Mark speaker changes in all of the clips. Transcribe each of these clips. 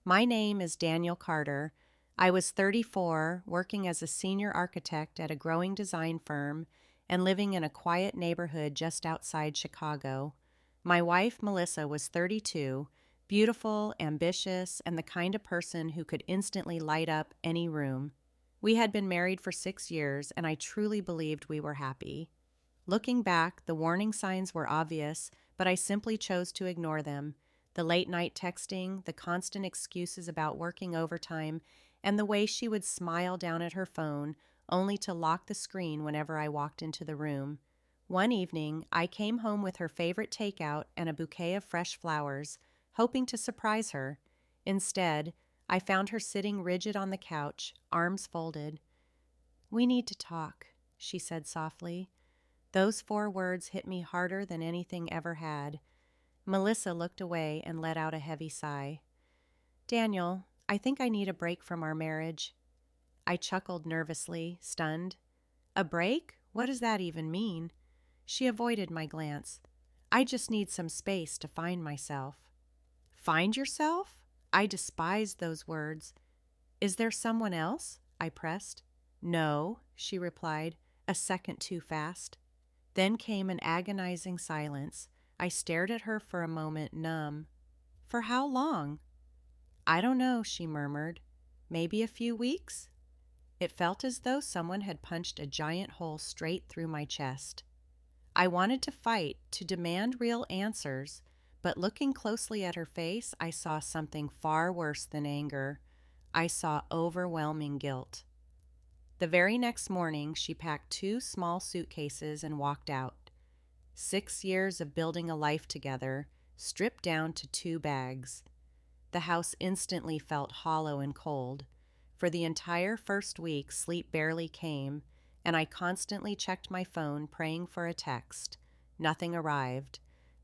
Speaker 1: My name is Daniel Carter. I was 34, working as a senior architect at a growing design firm and living in a quiet neighborhood just outside Chicago. My wife, Melissa, was 32, beautiful, ambitious, and the kind of person who could instantly light up any room. We had been married for 6 years, and I truly believed we were happy. Looking back, the warning signs were obvious, but I simply chose to ignore them. The late night texting, the constant excuses about working overtime, and the way she would smile down at her phone, only to lock the screen whenever I walked into the room. One evening, I came home with her favorite takeout and a bouquet of fresh flowers, hoping to surprise her. Instead, I found her sitting rigid on the couch, arms folded. "We need to talk," she said softly. Those 4 words hit me harder than anything ever had. Melissa looked away and let out a heavy sigh. "Daniel, I think I need a break from our marriage." I chuckled nervously, stunned. "A break? What does that even mean?" She avoided my glance. "I just need some space to find myself." "Find yourself?" I despised those words. "Is there someone else?" I pressed. "No," she replied, a second too fast. Then came an agonizing silence. I stared at her for a moment, numb. "For how long?" "I don't know," she murmured. "Maybe a few weeks?" It felt as though someone had punched a giant hole straight through my chest. I wanted to fight, to demand real answers, but looking closely at her face, I saw something far worse than anger. I saw overwhelming guilt. The very next morning, she packed 2 small suitcases and walked out. 6 years of building a life together, stripped down to 2 bags. The house instantly felt hollow and cold. For the entire first week, sleep barely came, and I constantly checked my phone, praying for a text. Nothing arrived.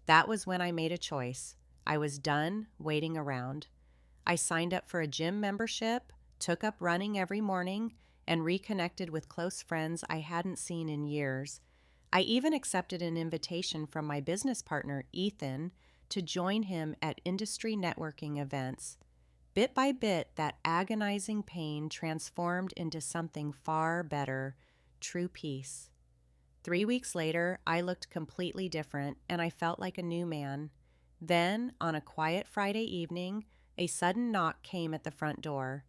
Speaker 1: That was when I made a choice. I was done waiting around. I signed up for a gym membership, took up running every morning, and reconnected with close friends I hadn't seen in years. I even accepted an invitation from my business partner, Ethan, to join him at industry networking events. Bit by bit, that agonizing pain transformed into something far better, true peace. 3 weeks later, I looked completely different, and I felt like a new man. Then, on a quiet Friday evening, a sudden knock came at the front door.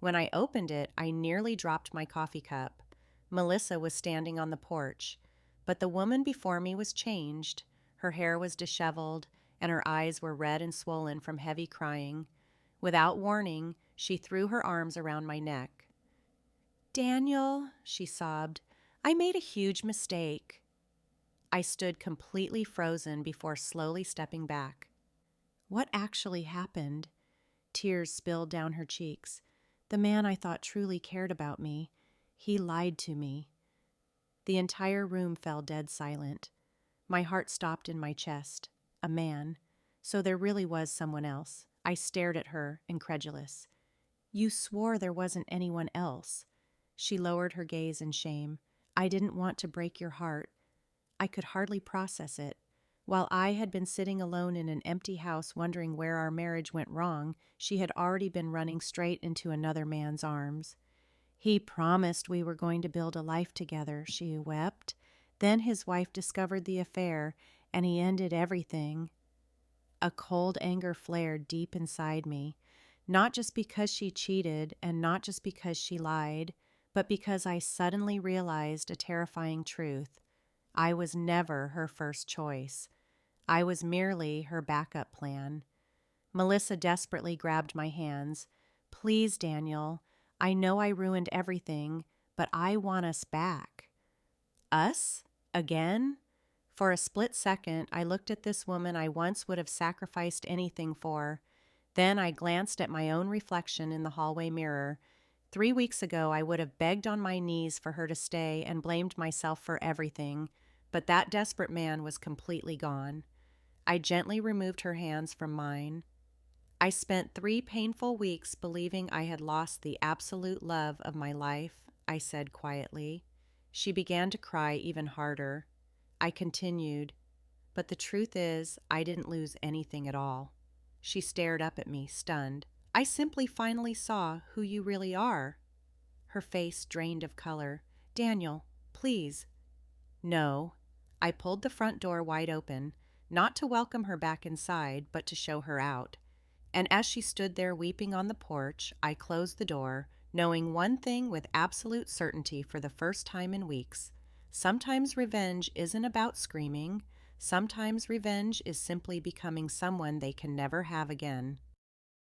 Speaker 1: When I opened it, I nearly dropped my coffee cup. Melissa was standing on the porch, but the woman before me was changed. Her hair was disheveled, and her eyes were red and swollen from heavy crying. Without warning, she threw her arms around my neck. "Daniel," she sobbed, "I made a huge mistake." I stood completely frozen before slowly stepping back. What actually happened? Tears spilled down her cheeks. The man I thought truly cared about me, he lied to me. The entire room fell dead silent. My heart stopped in my chest. A man. So there really was someone else. I stared at her, incredulous. "You swore there wasn't anyone else." She lowered her gaze in shame. "I didn't want to break your heart." I could hardly process it. While I had been sitting alone in an empty house wondering where our marriage went wrong, she had already been running straight into another man's arms. "He promised we were going to build a life together," she wept. "Then his wife discovered the affair, and he ended everything." A cold anger flared deep inside me, not just because she cheated and not just because she lied, but because I suddenly realized a terrifying truth. I was never her first choice. I was merely her backup plan. Melissa desperately grabbed my hands. "Please, Daniel, I know I ruined everything, but I want us back." Us? Again? For a split second, I looked at this woman I once would have sacrificed anything for. Then I glanced at my own reflection in the hallway mirror. 3 weeks ago, I would have begged on my knees for her to stay and blamed myself for everything, but that desperate man was completely gone. I gently removed her hands from mine. I spent 3 painful weeks believing I had lost the absolute love of my life, I said quietly. She began to cry even harder. I continued, "But the truth is, I didn't lose anything at all." She stared up at me, stunned. I simply finally saw who you really are." Her face drained of color. "Daniel, please." "No." I pulled the front door wide open, not to welcome her back inside, but to show her out. And as she stood there weeping on the porch, I closed the door, knowing one thing with absolute certainty for the first time in weeks. Sometimes revenge isn't about screaming. Sometimes revenge is simply becoming someone they can never have again.